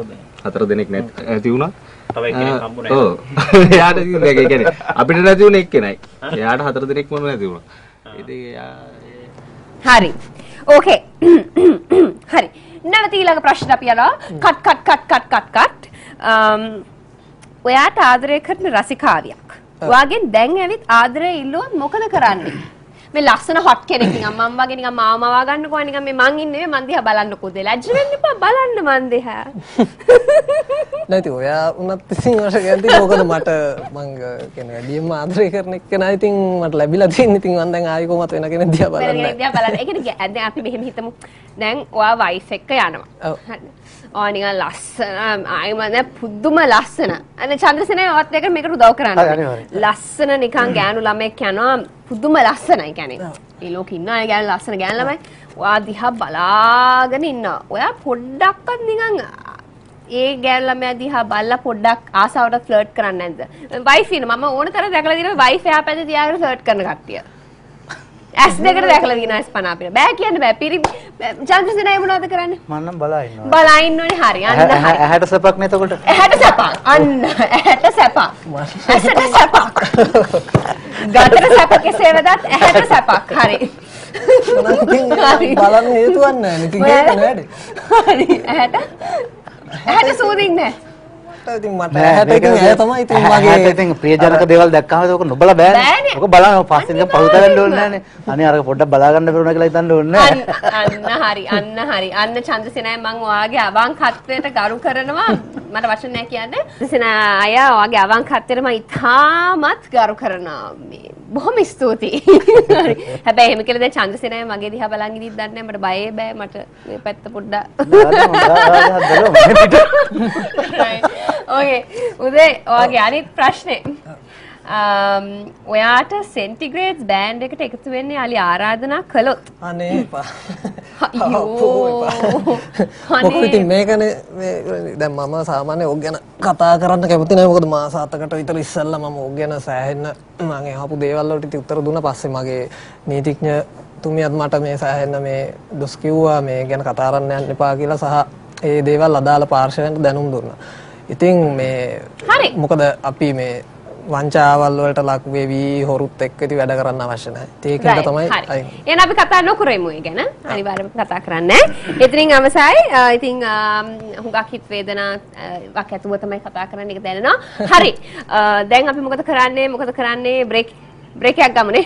4 දෙනෙක් නැති වුණා. තව එක්කෙනෙක් හම්බුනේ. ඔව්. එයාට ඉතින් මේක කියන්නේ අපිට නැති වුණ එක්කෙනයි. එයාට 4 දෙනෙක්ම නැති වුණා. ඉතින් එයා හරි. ඕකේ. හරි. නැවත ඊළඟ ප්‍රශ්න අපි යනවා. කට්. ඔයාට ආදරය කරන රසිකාවියක්. ඔයාගෙන් දැන් ඇවිත් ආදරය ඉල්ලුවොත් මොකද කරන්නේ? මේ ලස්සන හොට් කෙනෙක් නිකන් මම වගේ නිකන් මාව මවා ගන්නකෝ නිකන් මේ මං ඉන්නේ මන් දිහා බලන්නකෝ දෙ ලැජ්ජ වෙන්න එපා බලන්න මන් දිහා. නැති ඔයා උනත් ඉතින් ඔයාට කියන්නේ මොකද මට මං කියන්නේ වැඩිම ආදරය කරන එක්කෙනා ඉතින් මට ලැබිලා තියෙන ඉතින් මං දැන් ආයෙ කොහොමද වෙන කෙනෙක් දිහා බලන්නේ. වෙන කෙනෙක් දිහා බලන්න. ඒ කියන්නේ දැන් අපි මෙහෙම හිතමු. දැන් ඔයා වයිෆ් එක්ක යනවා. හරි. ඔයා නිකන් ලස්සන ආයෙම දැන් පුදුම ලස්සන. අනේ චන්ද්‍රසේනයි ඔයත් එක්ක මේකට උදව් කරන්න. ලස්සන නිකන් ගෑනු ළමෙක් යනවා පුදුම ලස්සනයි කියන්නේ. මේ ලෝකෙ ඉන්න අය ගෑනු ලස්සන ගෑනු ළමයි. ඔයා දිහා බලාගෙන ඉන්නවා. ඔයා පොඩ්ඩක්වත් නිකන් ඒ ගෑනු ළමයා දිහා බලලා පොඩ්ඩක් ආසාවට ෆ්ලර්ට් කරන්නේ නැද්ද? වයිෆ් ඉන්න මම ඕන තරම් දැකලා දිනවා වයිෆ් එහා පැත්තේ තියාගෙන ෆ්ලර්ට් කරන කට්ටිය. ඇස් දෙකට දැකලා දිනවා ඇස් පන අපිට. බෑ කියන්න බෑ. චන්ද්‍රසේනයි මොනවද කරන්නේ? මම නම් බලා ඉන්නවා. බලා ඉන්නෝනේ හරි. අන්න හරි. ඇහැට සපක් නේ එතකොට. ඇහැට සපක්. අන්න ඇහැට සපක්. ඇසට සපක්. ගතට සපක් කෙසේ වෙතත් ඇහැට සපක්. හරි. බලන්න හේතුවක් නැහැ නේ. ඉතින් ඒක නෑනේ. හරි. ඇහැට සූදින් නෑ. ඉතින් මට ඇහැට ඉතින් ඇය තමයි ඉතින් මගේ ඉතින් ප්‍රියජනක දේවල් දැක්කම ඒක නොබලා බෑනේ. ඔක බලන්න පස්සේ නිකන් පහුත ගන්න ඕනේ නෑනේ. අනේ අර පොඩ්ඩක් බලා ගන්න බැරුණා කියලා හිතන්න ඕනේ නෑ. අන්න හරි. අන්න චන්ද්‍රසේනයි මම ඔයාගේ අවංකත්වයට ගරු කරනවා. මට වචන නෑ කියන්නේ. චන්ද්‍රසේන අය ඔයාගේ අවංකත්වයට මම ඉතාමත් ගරු කරනවා. මේ බොහොම ස්තුතියි. හරි. හැබැයි එහෙම කියලා දැන් චන්ද්‍රසේනයි මගේ දිහා බලන් ඉඳිත් දන්නේ නෑ. මට බයේ බෑ. මට මේ පැත්ත පොඩ්ඩක්. ඕකේ උදේ ඔයාගේ අනිත් ප්‍රශ්නේ ඔයාට සෙන්ටිග්‍රේඩ්ස් බෑන්ඩ් එකට එකතු වෙන්න යාලි ආරාධනා කළොත් අනේ එපා. අයියෝ මොකද ඉතින් මේකනේ මේ දැන් මම සාමාන්‍යයෙන් ඕක ගැන කතා කරන්න කැමති නැහැ. මොකද මාස 7කට විතර ඉස්සෙල්ලා මම ඕක ගැන සෑහෙන්න මම අහපු දේවල් වලට ඉතින් උත්තර දුන්නා. පස්සේ මගේ නීතිඥ තුමියත් මට මේ සෑහෙන්න මේ දොස් කිව්වා මේ ගැන කතා කරන්න යන්න එපා කියලා සහ ඒ දේවල් අදාළ පාර්ශවයන්ට දැනුම් දුන්නා. ඉතින් මේ මොකද අපි මේ වංචාවල් වලට ලක් වෙවි හොරුත් එක්ක ඉතින් වැඩ කරන්න අවශ්‍ය නැහැ. ඒකෙන්ද තමයි අයින්. එහෙනම් අපි කතා නොකරමු ඒ ගැන. අනිවාර්යයෙන්ම කතා කරන්නේ. එතනින් අවසයි. ඉතින් හුඟක් හිත වේදනාවක් ඇතුව තමයි කතා කරන්න එක දැනෙනවා. හරි. දැන් අපි මොකද කරන්නේ? බ්‍රේක් එකක් ගමුනේ.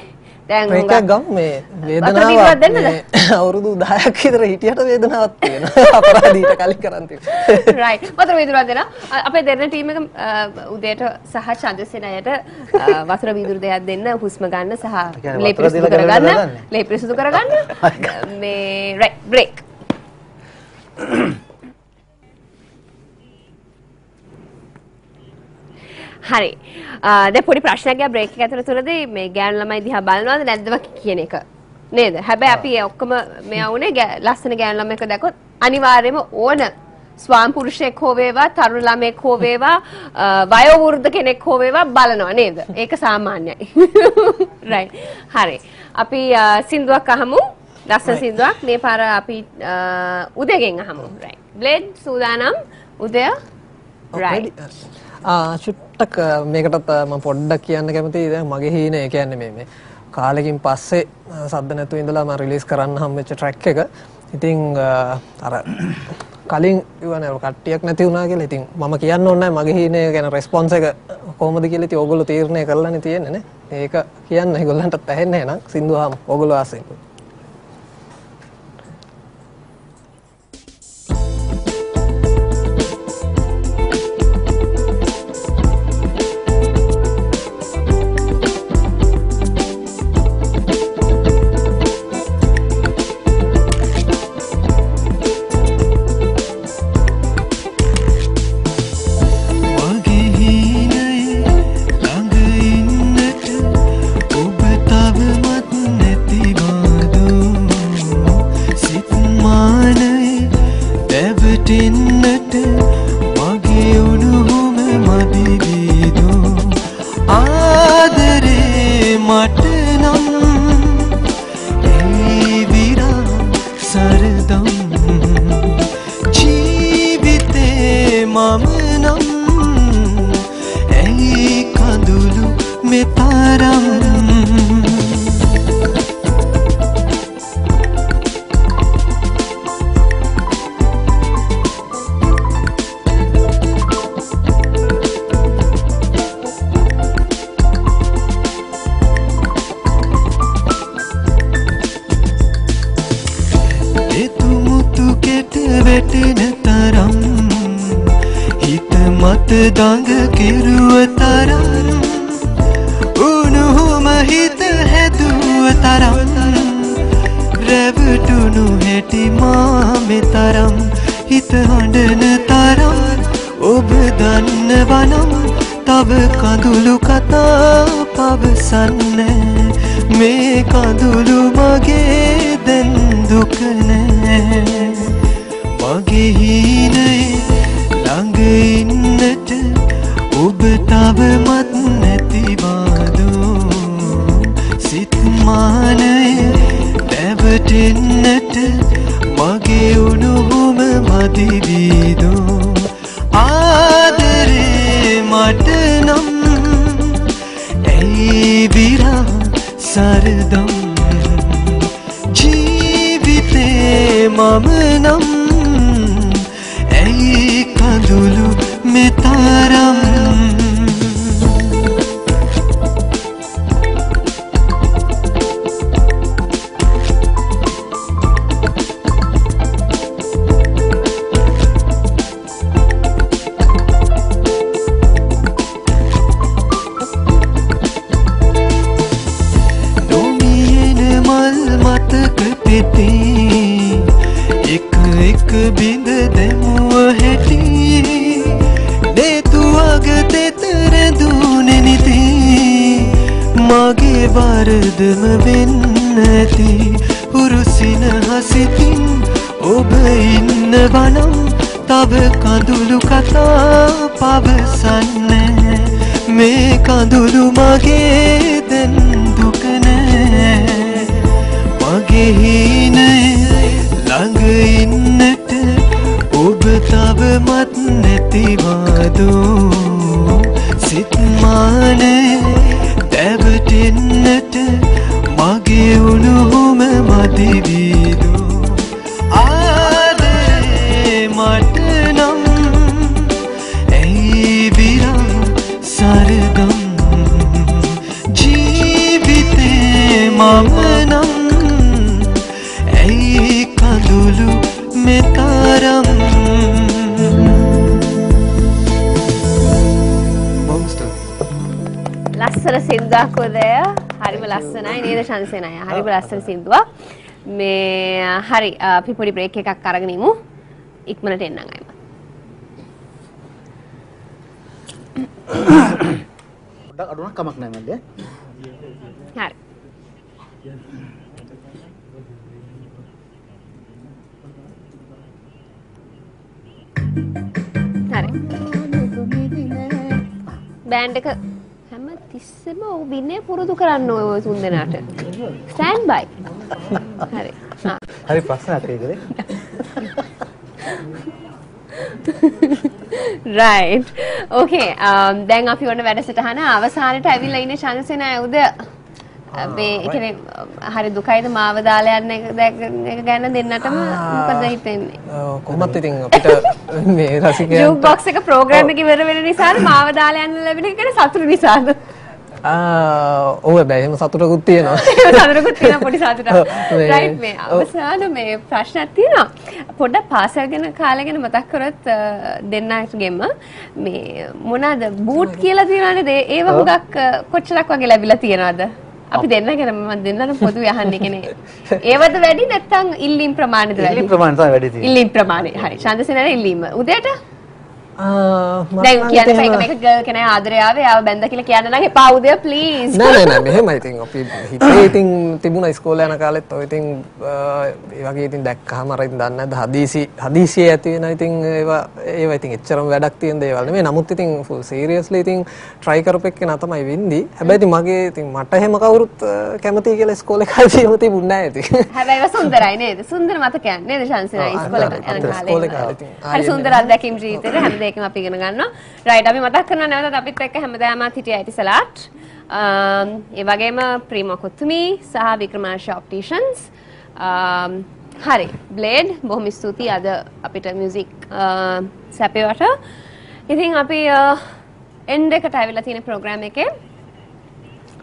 දැන් ඒක ගම් මේ වේදනාවක් අවුරුදු 10ක් විතර හිටියට වේදනාවක් තියෙනවා අපරාධීට කලින් කරන් තියෙනවා රයිට් වතුර වීදුරුවක් දෙන්න අපේ දෙන්න ටීම් එක උදේට සහ චන්ද්‍රසේනයට වතුර වීදුරු දෙකක් දෙන්න හුස්ම ගන්න සහ ලේ පිරිසිදු කරගන්න මේ රයිට් බ්‍රේක් හරි දැන් පොඩි ප්‍රශ්නයක් ගියා බ්‍රේක් එක ඇතුළතදී මේ ගෑනු ළමයි දිහා බලනවද නැද්ද කියන එක නේද හැබැයි අපි ඔක්කොම මෙයා උනේ ලස්සන ගෑනු ළමයෙක් දැක්කොත් අනිවාර්යයෙන්ම ඕන ස්වාම පුරුෂයෙක් හෝ වේවා තරුණ ළමයෙක් හෝ වේවා වයෝ වෘද්ධ කෙනෙක් හෝ වේවා බලනවා නේද ඒක සාමාන්‍යයි රයිට් හරි අපි සින්දුවක් අහමු ලස්සන සින්දුවක් මේ පාර අපි උදයගෙන් අහමු රයිට් බ්ලේඩ් සූදානම් උදය රයිට් චුට්ටක් මේකටත් මම පොඩ්ඩක් කියන්න කැමතියි දැන් මගේ හීනේ ඒ කියන්නේ මේ කාලෙකින් පස්සේ සද්ද නැතුව ඉඳලා මම රිලීස් කරන්න හම්බෙච්ච ට්‍රැක් එක. ඉතින් අර කලින් ඉවනේ කට්ටියක් නැති වුණා කියලා. ඉතින් මම කියන්න ඕනේ නැහැ මගේ හීනේ ගැන රෙස්පොන්ස් එක කොහොමද කියලා. ඉතින් ඕගොල්ලෝ තීරණය කරලානේ තියෙන්නේ නේ. ඒක කියන්න ඒගොල්ලන්ටත් ඇහෙන්නේ නැහැ නම් සින්දුව අහමු. ඕගොල්ලෝ ආසෙන්. ලස්සන සින්දුවක් උදය. හරිම ලස්සනයි නේද ශාන්සේනය? හරිම ලස්සන සින්දුවක්. මේ හරි අපි පොඩි බ්‍රේක් එකක් අරගෙන ඉමු. ඉක්මනට එන්නම් අයම. පොඩ්ඩක් අඩුවක් කමක් නැහැ මල්ලි. හරි. හරි. බෑන්ඩ් එක හැම තිස්සෙම ඔව් විනේ පුරුදු කරන්න ඔය තුන් දෙනාට. ස්ටෑන්ඩ් බයි. හරි. හරි ප්‍රශ්නයක් ඒකනේ. right okay දැන් අපි ඔන්න වැඩසටහන අවසානට ඇවිල්ලා ඉන්නේ ශාන්සේන උද මේ කියන්නේ හරි දුකයිද මාව දාලා යන්න එක ගැන දෙන්නටම මොකද හිතෙන්නේ කොහොමත් ඉතින් අපිට මේ රසිකයන්ට ජූක් බොක්ස් එක ප්‍රෝග්‍රෑම් එක ඉවර වෙන නිසාද මාව දාලා යන්න ලැබෙන එක ගැන සතුටු නිසාද ඔව් හැබැයි එහෙම සතුටකුත් තියෙනවා සතුටකුත් තියෙනවා පොඩි සතුටක් රයිට් මේ අවසාන මේ ප්‍රශ්නයක් තියෙනවා පොඩ්ඩක් පාසල් ගැන කාලය ගැන මතක් කරොත් දෙන්නාටගෙම මේ මොනවාද බූට් කියලා තියෙනවනේ ඒව හුඟක් කොච්චරක් වගේ ලැබිලා තියෙනවද අපි දෙන්න ගැන මම දෙන්නට පොදුවේ අහන්නේ කෙනේ ඒවද වැඩි නැත්නම් ඉල්ලීම් ප්‍රමාණයද වැඩි ඉල්ලීම් ප්‍රමාණය තමයි වැඩි තියෙන්නේ ඉල්ලීම් ප්‍රමාණය හරි ශාන්තසේනට ඉල්ලීම උදේට දැන් කියන්නේ මේක ගර්ල් කෙනා ආදරේ ආවේ ආව බැන්දා කියලා කියන්න නම් එපා උදේ ප්ලීස් නෑ මෙහෙමයි ඉතින් අපි හිතේ ඉතින් තිබුණා ඉස්කෝලේ යන කාලෙත් ඔය ඉතින් ඒ වගේ ඉතින් දැක්කහම අර ඉතින් දන්නේ නැද්ද හදිසියේ ඇති වෙන ඉතින් ඒවා ඉතින් එච්චරම වැඩක් තියෙන දේවල් නෙමෙයි නමුත් ඉතින් ෆුල් සීරියස්ලි ඉතින් try කරපෙක් කෙනා තමයි වින්දි හැබැයි ඉතින් මගේ ඉතින් මට එහෙම කවුරුත් කැමතියි කියලා ඉස්කෝලේ කාලේ එහෙම තිබුණේ නෑ ඉතින් හැබැයි ඒක සුන්දරයි නේද සුන්දර මතකයක් නේද ශාන්සේනා ඉස්කෝලේ යන කාලේ හරි සුන්දර අත්දැකීම් ජීවිතේ හැම දෙයකම අපි ඉගෙන ගන්නවා. රයිට් අපි මතක් කරනවා නැවතත් අපිත් එක්ක හැමදාමත් හිටියා ඉතිසලාට්. ඒ වගේම ප්‍රීමා කොතුමි සහ වික්‍රමාංශ ඔප්ටිෂන්ස්. හරි බ්ලේඩ් බොහොම ස්තුතියි අද අපිට මියුසික් සැපේවට. ඉතින් අපි එන්ඩ් එකට ආවිලා තියෙන ප්‍රෝග්‍රෑම් එකේ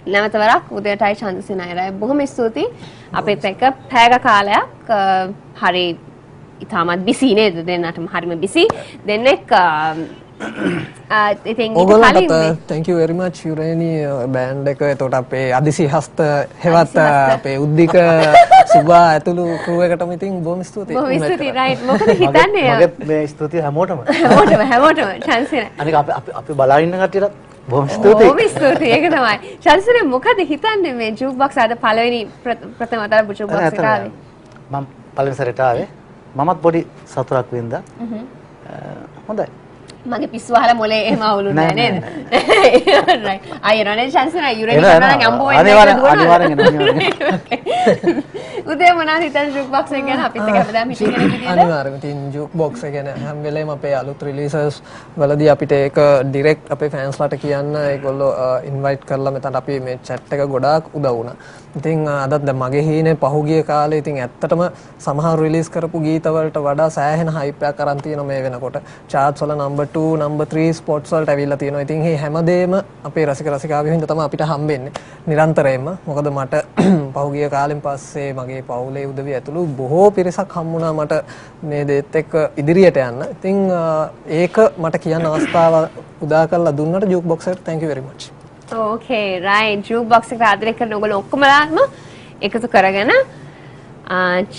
නැවත වරක් උදේටයි ඡන්දසේන අයරයි බොහොම ස්තුතියි අපිත් එක්ක පැයක කාලයක් හරි ඉතාමත් බිසි නේද දෙන්නටම හරිම බිසි දෙන්නෙක් ඉතින් ඔයගොල්ලන්ට thank you very much යුරේනි බෑන්ඩ් එක එතකොට අපේ අදිසි හස්ත හෙවත් අපේ උද්දික සුබා ඇතුළු crew එකටම ඉතින් බොහොම ස්තුතියි බොහොම ස්තුතියි රයිට් මොකද හිතන්නේ මගේ මේ ස්තුතිය හැමෝටම ඡන්දසේන අනික අපි බලා ඉන්න කට්ටියට බොහොම ස්තුතියි බොහොම ස්තුතියි ඒක තමයි ඡන්දසේන මොකද හිතන්නේ මේ ජූක් බොක්ස් අද පළවෙනි ප්‍රථම වතාවට ජූක් බොක්ස් එකට ආවේ මම පළවෙනි සැරේට ආවේ මමත් පොඩි සතුටක් වින්දා හොඳයි මගේ පිස්සු වහලා මොලේ එහෙම අවුලුන්නේ නැහැ නේද රයිට් අයියෝනේ ශාන්සේන යුරේනි කරනවා නම් අම්බෝ අනිවාර්යෙන් උදේ මොනවද හිතන්නේ ජූක් බොක්ස් එක ගැන අපිත් එක්ක හැමදාම හිටිය කෙනෙක් විදියට අනිවාර්යයෙන්ම ඉතින් ජූක් බොක්ස් එක ගැන හැම වෙලේම අපේ අලුත් රිලීසස් වලදී අපිට ඒක ඩිරෙක්ට් අපේ ෆෑන්ස්ලාට කියන්න ඒගොල්ලෝ ඉන්වයිට් කරලා මෙතන අපි මේ chat එක ගොඩාක් උදව් වුණා. ඉතින් අදත් දැන් මගේ හීනේ පහුගිය කාලේ ඉතින් ඇත්තටම සමහර රිලීස් කරපු ගීත වලට වඩා සෑහෙන හයිප් එකක් අරන් තියෙනවා මේ වෙනකොට. charts වල number 2, number 3 spots වලට ඇවිල්ලා තියෙනවා. ඉතින් මේ හැමදේම අපේ රසික රසිකාවෝ හින්දා තමයි අපිට හම්බෙන්නේ. නිරන්තරයෙන්ම. මොකද මට පහුගිය කාලෙන් පස්සේ මගේ පවුලේ උදවිය ඇතුළු බොහෝ පිරිසක් හම්බුණා මට මේ දේත් එක්ක ඉදිරියට යන්න. ඉතින් ඒක මට කියන්න අවස්ථාව උදා කරලා දුන්නට ජූක් බොක්ස් එකට thank you very much. Okay right jukebox එක ආදරය කරන ඔයගොල්ලෝ ඔක්කොමලාම එකතු කරගෙන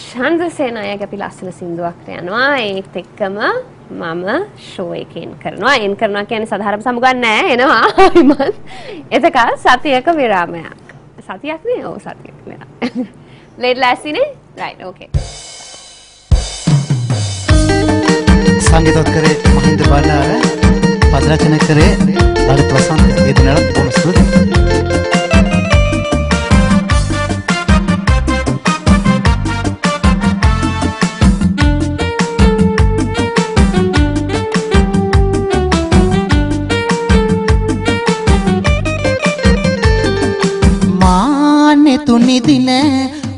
ඡන්දසේන අයගේ අපි ලස්සන සින්දුවක් යනවා ඒත් එක්කම මම ෂෝ එකෙන් කරනවා එන් කරනවා කියන්නේ සාධාරණ සමුගන්න නෑ එනවා මම එතක සතියක විරාමයක් සතියක් නේ ඔව් සතියක් නේ ලේට් ලෑස්තිනේ right okay සංගීතවත් කරේ මහින්ද බණ්ඩාර පද රචනා කරේ ලලිත් වසන්ත ඒ දිනවල බොහොම ස්තුතියි තුනිදින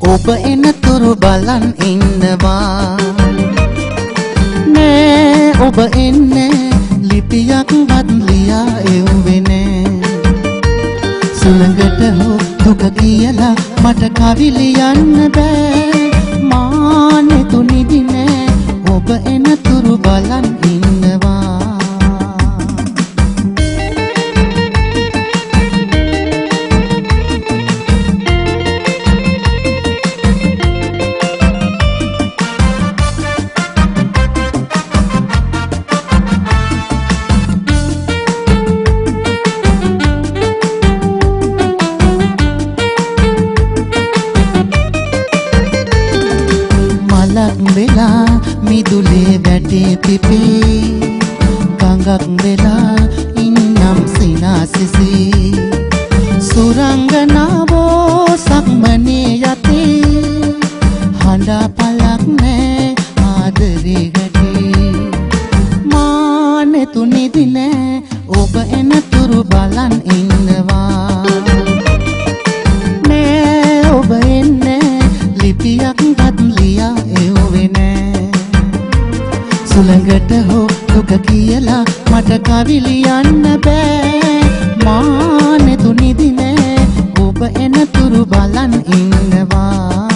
ඔබ එනතුරු බලන් ඉන්නවා නෑ ඔබ එන්නේ ලිපියක්වත් ලියා එව්වේ නෑ සුළඟට හෝ දුක කියලා මට කවි ලියන්න බෑ මානේ තුනිදින ඔබ එනතුරු බලන් ඉන්නවා මගේ පිපේ ගඟක් වෙලා ඉන්නම් සිනාසිසී සුරංගනාවෝ සක්මනේ යතේ හඬා පලක් නෑ ආදරේ ගැටේ මානෙ තුනිදි නෑ ඔබ එනතුරු බලන් ඉන්නවා නෑ ඔබ එන්නේ ලිපියක් ගත් ලියා එව්වේ නෑ සුළඟට හෝ දුක කියලා මට කවි ලියන්න බෑ මානෙ තුනිදි නෑ ඔබ එනතුරු බලන් ඉන්නවා